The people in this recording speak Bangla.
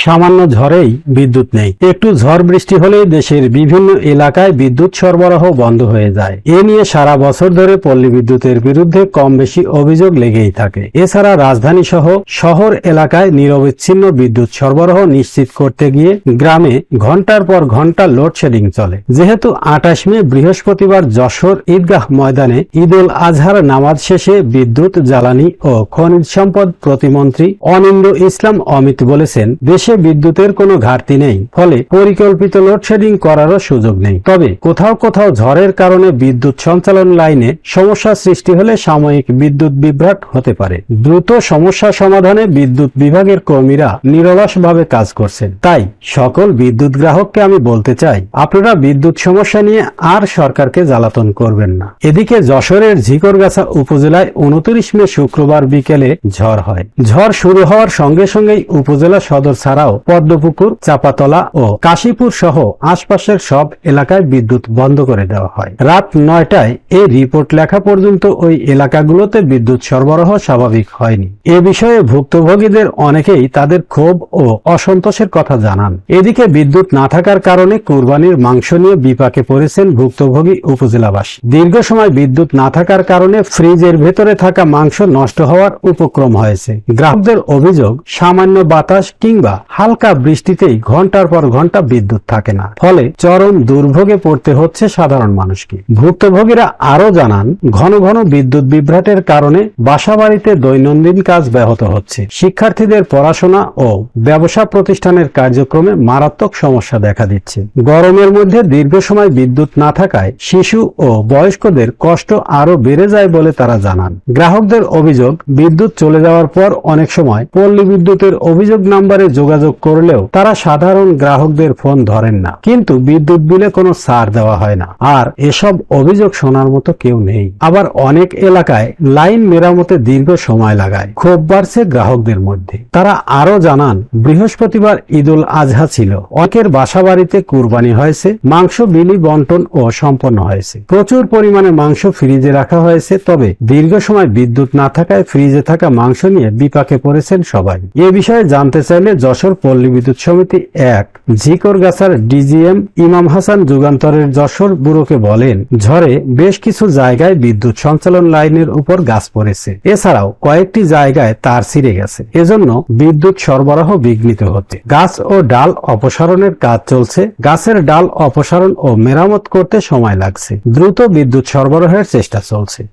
সামান্য ঝড়েই বিদ্যুৎ নেই। একটু ঝড় বৃষ্টি হলেই দেশের বিভিন্ন এলাকায় বিদ্যুৎ সরবরাহ বন্ধ হয়ে যায়। এ নিয়ে সারা বছর ধরে পল্লী বিদ্যুতের বিরুদ্ধে কম বেশি অভিযোগ লেগেই থাকে। এছাড়া রাজধানী সহ শহর এলাকায় নিরবিচ্ছিন্ন বিদ্যুৎ সরবরাহ নিশ্চিত করতে গিয়ে গ্রামে ঘন্টার পর ঘন্টা লোডশেডিং চলে। যেহেতু 28 মে বৃহস্পতিবার যশোর ঈদগাহ ময়দানে ঈদ উল আজহার নামাজ শেষে বিদ্যুৎ, জ্বালানি ও খনিজ সম্পদ প্রতিমন্ত্রী অনিন্দ্য ইসলাম অমিত বলেছেন, দেশে বিদ্যুতের কোনো ঘাটতি নেই, ফলে পরিকল্পিত লোডশেডিং করারও সুযোগ নেই। তবে কোথাও কোথাও ঝড়ের কারণে বিদ্যুৎ সঞ্চালন লাইনে সমস্যা সৃষ্টি হলে সাময়িক বিদ্যুৎ বিভ্রাট হতে পারে। দ্রুত সমস্যা সমাধানে বিদ্যুৎ বিভাগের কর্মীরা নিরলসভাবে কাজ করছেন। তাই সকল বিদ্যুৎ গ্রাহককে আমি বলতে চাই, আপনারা বিদ্যুৎ সমস্যা নিয়ে আর সরকারকে জ্বালাতন করবেন না। এদিকে যশোরের ঝিকরগাছা উপজেলায় 29 মে শুক্রবার বিকেলে ঝড় হয়। ঝড় শুরু হওয়ার সঙ্গে সঙ্গেই উপজেলা সদর ছাড়াও পদ্মপুকুর, চাপাতলা ও কাশীপুর সহ আশপাশের সব এলাকায় বিদ্যুৎ বন্ধ করে দেওয়া হয়। রাত 9টায় এই রিপোর্ট লেখা পর্যন্ত ওই এলাকাগুলোতে বিদ্যুৎ সরবরাহ স্বাভাবিক হয়নি। এ বিষয়ে ভুক্তভোগীদের অনেকেই তাদের ক্ষোভ ও অসন্তোষের কথা জানান। এদিকে বিদ্যুৎ না থাকার কারণে কুরবানির মাংস নিয়ে বিপাকে পড়েছেন ভুক্তভোগী উপজেলাবাসী। দীর্ঘ সময় বিদ্যুৎ না থাকার কারণে ফ্রিজের ভেতরে থাকা মাংস নষ্ট হওয়ার উপক্রম হয়েছে। গ্রাহকদের অভিযোগ, সামান্য বাতাস কিংবা হালকা বৃষ্টিতেই ঘন্টার পর ঘন্টা বিদ্যুৎ থাকে না, ফলে চরম দুর্ভোগে পড়তে হচ্ছে সাধারণ মানুষকে। ভুক্তভোগীরা আরো জানান, ঘন ঘন বিদ্যুৎ বিভ্রাটের কারণে বাসাবাড়িতে দৈনন্দিন কাজ ব্যাহত হচ্ছে। শিক্ষার্থীদের পড়াশোনা ও ব্যবসা প্রতিষ্ঠানের কার্যক্রমে মারাত্মক সমস্যা দেখা দিচ্ছে। গরমের মধ্যে দীর্ঘ সময় বিদ্যুৎ না থাকায় শিশু ও বয়স্কদের কষ্ট আরো বেড়ে যায় বলে তারা জানান। গ্রাহকদের অভিযোগ, বিদ্যুৎ চলে যাওয়ার পর অনেক সময় পল্লী বিদ্যুতের অভিযোগ নাম্বারে যোগাযোগ করলেও তারা সাধারণ গ্রাহকদের ফোন ধরেন না, কিন্তু বিদ্যুৎ বিলে কোনো ছাড় দেওয়া হয় না। আর এসব অভিযোগ শোনার মতো কেউ নেই। আবার অনেক এলাকায় লাইন মেরামতে দীর্ঘ সময় লাগায়। ক্ষোভ বাড়ছে গ্রাহকদের মধ্যে। তারা আরো জানান, বৃহস্পতিবার ঈদ উল আজহা ছিল, অনেকের বাসা বাড়িতে কুরবানি হয়েছে, মাংস বিলি বন্টন ও সম্পন্ন হয়েছে। প্রচুর পরিমাণে মাংস ফ্রিজে রাখা হয়েছে, তবে দীর্ঘ সময় বিদ্যুৎ না থাকায় ফ্রিজে থাকা মাংস নিয়ে বিপাকে পড়েছেন সবাই। এ বিষয়ে জানতে চাইলে যশোর পল্লী বিদ্যুৎ সমিতি 1 ঝিকরগাছার ডিজিএম ইমাম হাসান যুগান্তরের যশোর ব্যুরোকে বলেন, ঝড়ে বেশ কিছু জায়গায় বিদ্যুৎ সঞ্চালন লাইনের উপর গাছ পড়েছে। এছাড়াও কয়েকটি জায়গায় তার ছিঁড়ে গেছে। এজন্য বিদ্যুৎ সরবরাহ বিঘ্নিত হচ্ছে। গাছ ও ডাল অপসারণের কাজ চলছে। গাছের ডাল অপসারণ ও মেরামত করতে সময় লাগছে। দ্রুত বিদ্যুৎ সরবরাহের চেষ্টা চলছে।